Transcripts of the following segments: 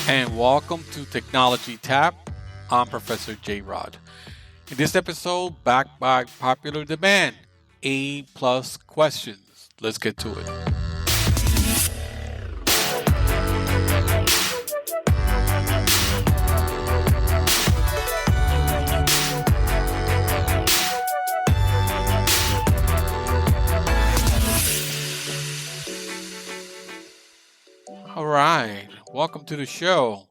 And welcome to Technology Tap. I'm ProfessorJRod. In this episode, backed by popular demand, A Plus Questions. Let's get to it. All right, welcome to the show.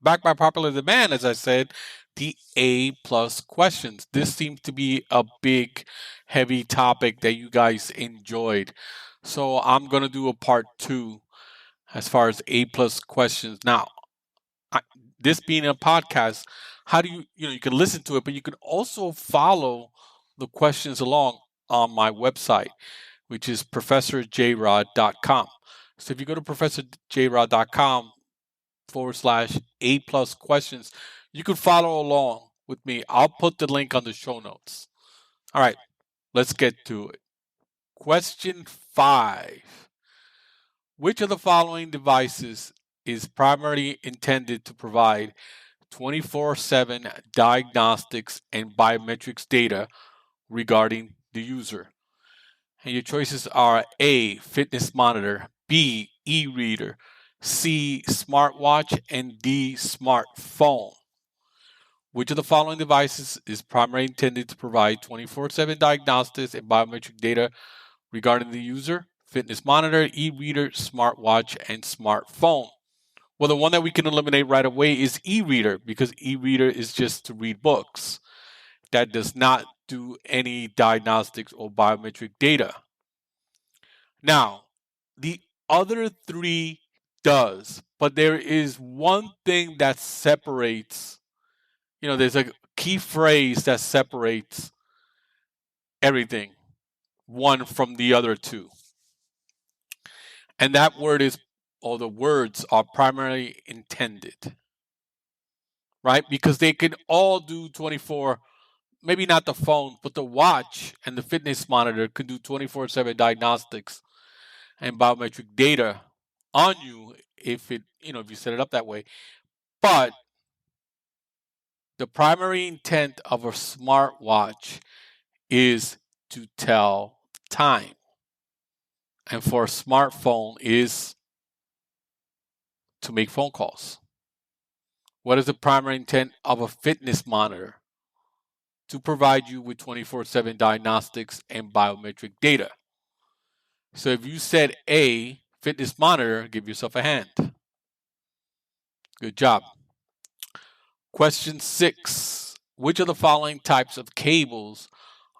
Backed by popular demand, as I said, the A Plus Questions. This seems to be a big, heavy topic that you guys enjoyed. So I'm going to do a part 2 as far as A Plus Questions. Now, this being a podcast, how do you can listen to it, but you can also follow the questions along on my website, which is ProfessorJRod.com. So if you go to ProfessorJRod.com/A Plus Questions, you can follow along with me. I'll put the link on the show notes. All right, let's get to it. Question 5. Which of the following devices is primarily intended to provide 24/7 diagnostics and biometrics data regarding the user? And your choices are A, fitness monitor, B, e-reader, C, smartwatch, and D, smartphone. Which of the following devices is primarily intended to provide 24/7 diagnostics and biometric data regarding the user? Fitness monitor, e-reader, smartwatch, and smartphone. Well, the one that we can eliminate right away is e-reader, because e-reader is just to read books. That does not do any diagnostics or biometric data. Now, the other 3 does, but there is one thing that separates, there's a key phrase that separates everything, one from the other 2. And that word is, or the words are primarily intended, right? Because they can all do 24, maybe not the phone, but the watch and the fitness monitor could do 24/7 diagnostics and biometric data on you if you set it up that way. But the primary intent of a smartwatch is to tell time. And for a smartphone is to make phone calls. What is the primary intent of a fitness monitor? To provide you with 24/7 diagnostics and biometric data. So if you said A, fitness monitor, give yourself a hand. Good job. Question 6. Which of the following types of cables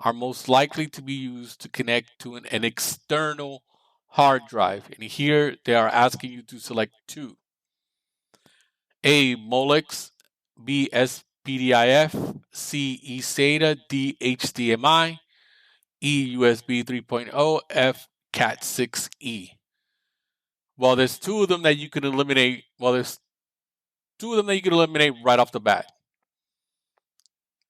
are most likely to be used to connect to an external hard drive? And here they are asking you to select 2. A, Molex, B, SPDIF, C, eSATA, D, HDMI, E, USB 3.0, F, Cat6e. Well, there's 2 of them that you can eliminate. There's 2 of them that you can eliminate right off the bat,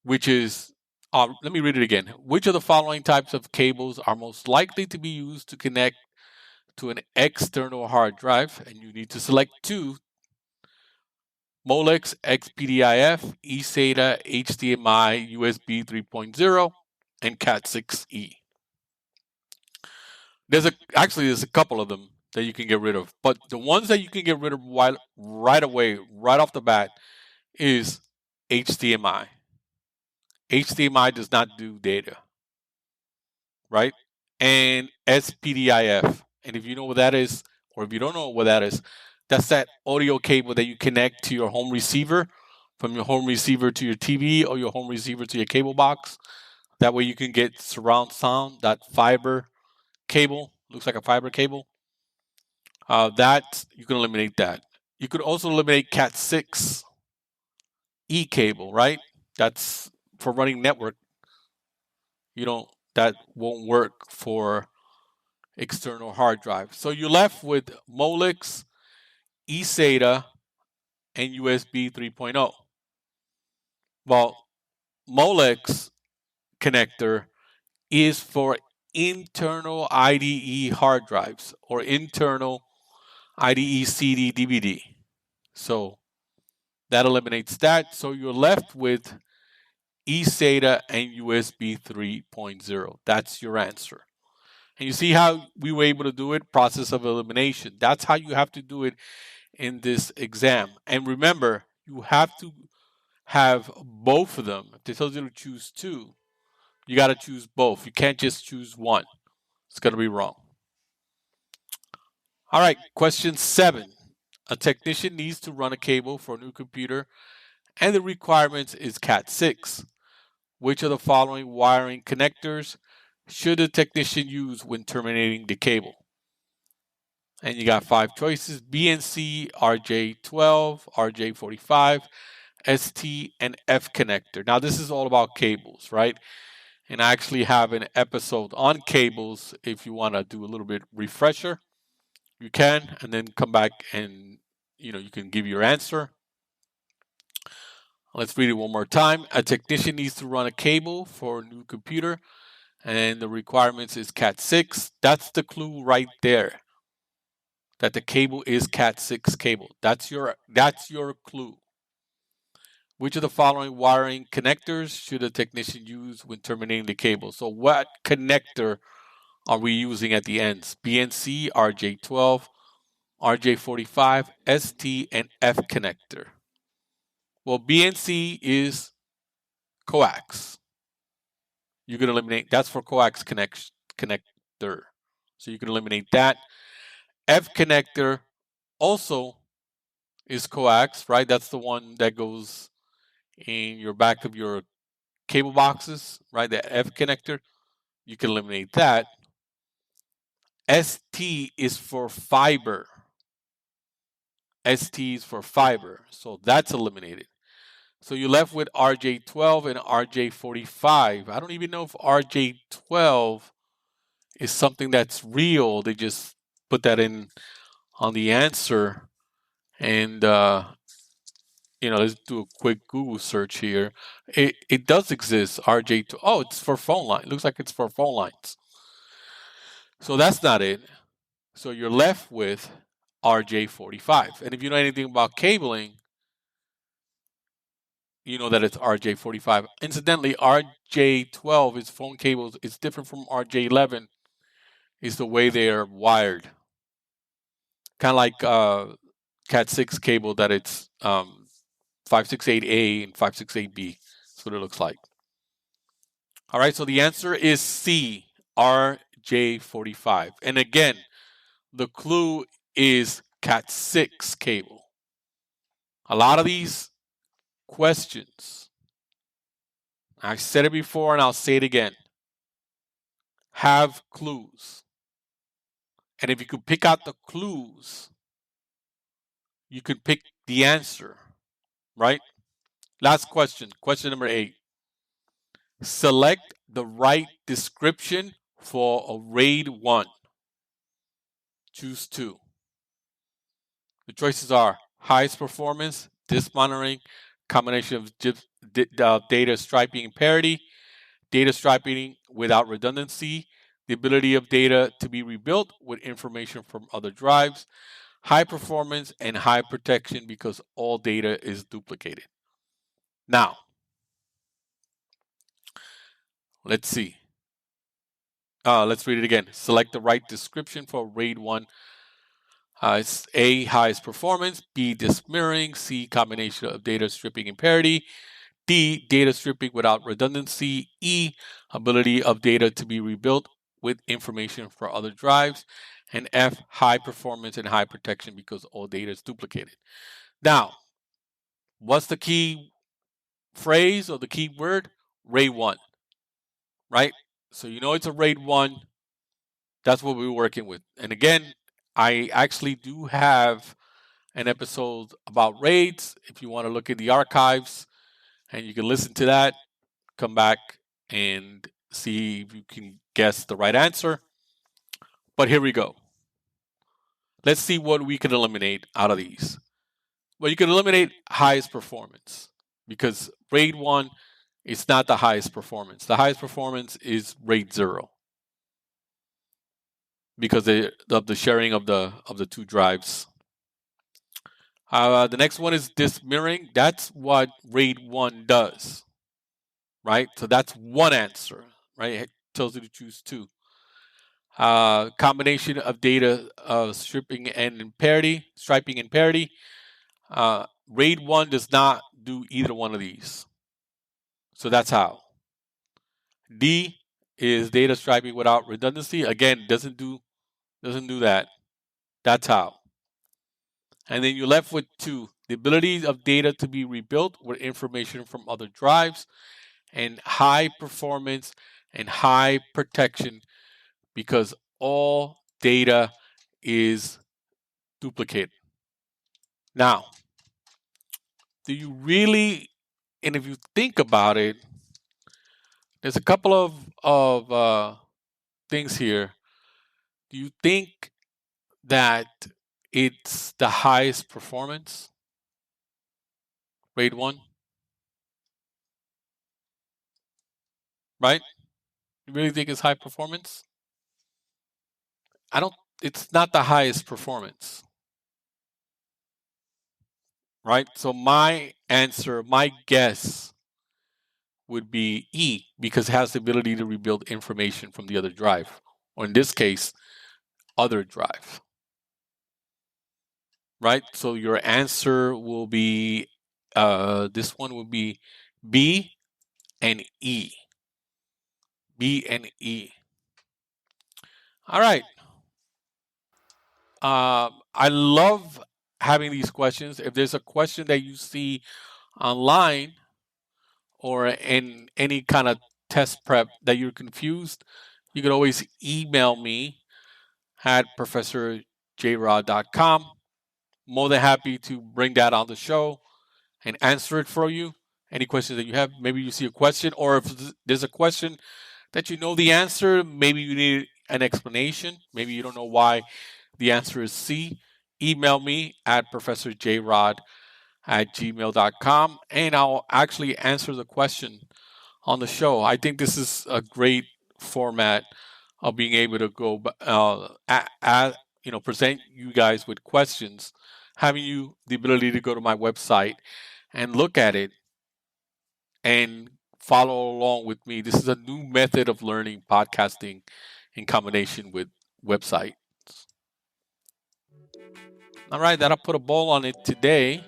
which is, let me read it again. Which of the following types of cables are most likely to be used to connect to an external hard drive? And you need to select 2. Molex, XPDIF, eSATA, HDMI, USB 3.0, and Cat6e. There's a couple of them that you can get rid of, but the ones that you can get rid of right away, right off the bat, is HDMI. HDMI does not do data, right? And SPDIF. And if you know what that is, or if you don't know what that is, that's that audio cable that you connect to your home receiver, from your home receiver to your TV, or your home receiver to your cable box. That way you can get surround sound, that fiber cable, looks like a fiber cable. That, you can eliminate that. You could also eliminate Cat6e cable, right? That's for running network. That won't work for external hard drive. So you're left with Molex, eSATA, and USB 3.0. Well, Molex connector is for internal IDE hard drives or internal IDE CD DVD. So that eliminates that. So you're left with eSATA and USB 3.0. That's your answer. And you see how we were able to do it? Process of elimination. That's how you have to do it in this exam. And remember, you have to have both of them. If they tells you to choose two, you got to choose both. You can't just choose one. It's going to be wrong. All right, question 7. A technician needs to run a cable for a new computer, and the requirements is Cat6. Which of the following wiring connectors should the technician use when terminating the cable? And you got 5 choices: BNC, RJ12, RJ45, ST, and F connector. Now this is all about cables, right? And I actually have an episode on cables. If you want to do a little bit refresher, you can, and then come back and you can give your answer. Let's read it one more time. A technician needs to run a cable for a new computer, and the requirements is Cat6. That's the clue right there. That the cable is Cat6 cable. That's your clue. Which of the following wiring connectors should a technician use when terminating the cable? So what connector are we using at the ends? BNC, RJ12, RJ45, ST, and F connector. Well, BNC is coax. You can eliminate, that's for coax connector. So you can eliminate that. F connector also is coax, right? That's the one that goes in your back of your cable boxes, right? The F connector. You can eliminate that. ST is for fiber. ST is for fiber. So that's eliminated. So you're left with RJ12 and RJ45. I don't even know if RJ12 is something that's real. They just put that in on the answer. And, let's do a quick Google search here. It does exist, RJ2. Oh, it's for phone line. It looks like it's for phone lines. So that's not it. So you're left with RJ45. And if you know anything about cabling, you know that it's RJ45. Incidentally, RJ12 is phone cables. It's different from RJ11. Is the way they are wired. Kind of like Cat6 cable that it's 568A and 568B. That's what it looks like. All right, so the answer is C, RJ45. And again, the clue is Cat6 cable. A lot of these questions, I said it before and I'll say it again, have clues. And if you could pick out the clues, you could pick the answer, right? Last question, question number 8. Select the right description for a RAID 1. Choose 2. The choices are highest performance, disk monitoring, combination of data striping and parity, data striping without redundancy, the ability of data to be rebuilt with information from other drives, high performance, and high protection because all data is duplicated. Now, let's see. Let's read it again. Select the right description for RAID 1. It's A, highest performance, B, disk mirroring, C, combination of data stripping and parity, D, data stripping without redundancy, E, ability of data to be rebuilt with information for other drives, and F, high performance and high protection because all data is duplicated. Now, what's the key phrase or the key word? RAID 1, right? So you know it's a RAID 1. That's what we're working with. And again, I actually do have an episode about RAIDs. If you want to look in the archives And you can listen to that, come back and see if you can guess the right answer. But here we go. Let's see what we can eliminate out of these. Well, you can eliminate highest performance because RAID 1 is not the highest performance. The highest performance is RAID 0 because of the sharing of the two drives. The next one is disk mirroring. That's what RAID 1 does, right? So that's one answer, right? It tells you to choose two. Combination of data striping and parity. RAID 1 does not do either one of these. So that's how. D is data striping without redundancy. Again, doesn't do that. That's how. And then you're left with two. The ability of data to be rebuilt with information from other drives, and high performance and high protection because all data is duplicated. Now, do you really, and if you think about it, there's a couple of things here. Do you think that it's the highest performance? RAID 1? Right? You really think it's high performance? It's not the highest performance. Right? So my answer, my guess would be E because it has the ability to rebuild information from the other drive, or in this case, other drive. Right? So your answer will be, this one will be B and E. B and E. All right. I love having these questions. If there's a question that you see online or in any kind of test prep that you're confused, you can always email me at ProfessorJRod.com. More than happy to bring that on the show and answer it for you. Any questions that you have, maybe you see a question, or if there's a question that you know the answer, maybe you need an explanation, maybe you don't know why the answer is C, email me at ProfessorJRod@gmail.com, and I'll actually answer the question on the show. I think this is a great format of being able to go, present you guys with questions, having you the ability to go to my website and look at it and follow along with me. This is a new method of learning podcasting in combination with websites. All right, that'll put a bow on it today.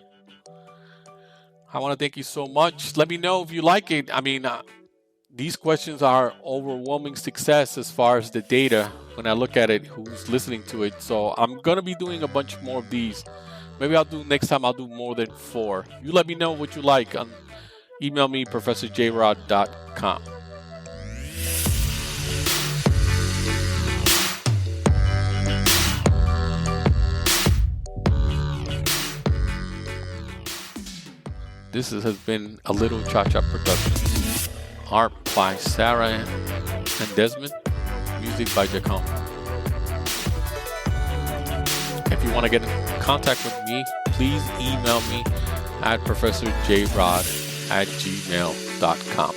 I want to thank you so much. Let me know if you like it. I mean, these questions are overwhelming success as far as the data when I look at it, who's listening to it. So I'm going to be doing a bunch more of these. Maybe next time I'll do more than 4. You let me know what you like. Email me, ProfessorJRod.com. This has been a little Cha-Cha production. Art by Sarah and Desmond. Music by Jacome. If you want to get in contact with me, please email me at ProfessorJRod@gmail.com.